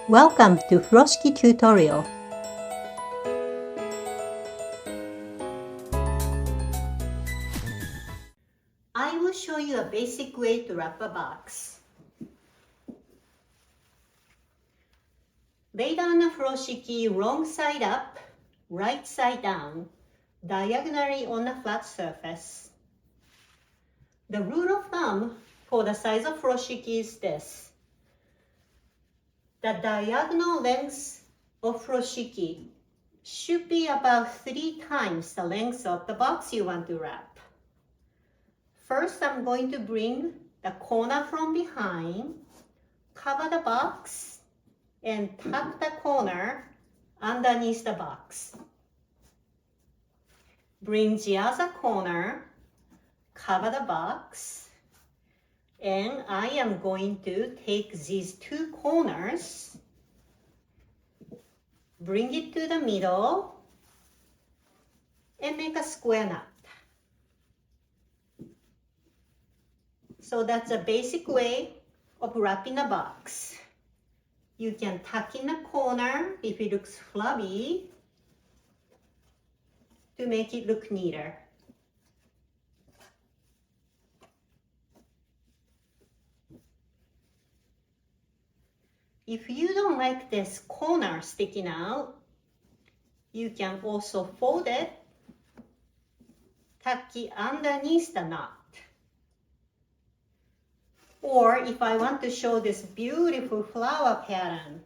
Welcome to Furoshiki tutorial. I will show you a basic way to wrap a box. Lay down a furoshiki wrong side up, right side down, diagonally on a flat surface. The rule of thumb for the size of furoshiki is this. The diagonal length of furoshiki should be about 3 times the length of the box you want to wrap. First, I'm going to bring the corner from behind, cover the box, and tuck the corner underneath the box. Bring the other corner, cover the box, and I am going to take these 2 corners, bring it to the middle, and make a square knot. So that's a basic way of wrapping a box. You can tuck in a corner if it looks flabby to make it look neater. If you don't like this corner sticking out, you can also fold it, tuck it underneath the knot. Or if I want to show this beautiful flower pattern,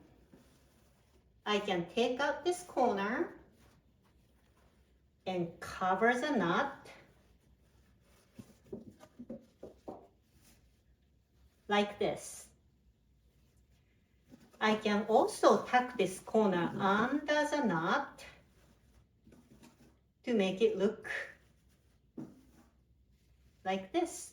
I can take out this corner and cover the knot like this. I can also tuck this corner under the knot to make it look like this.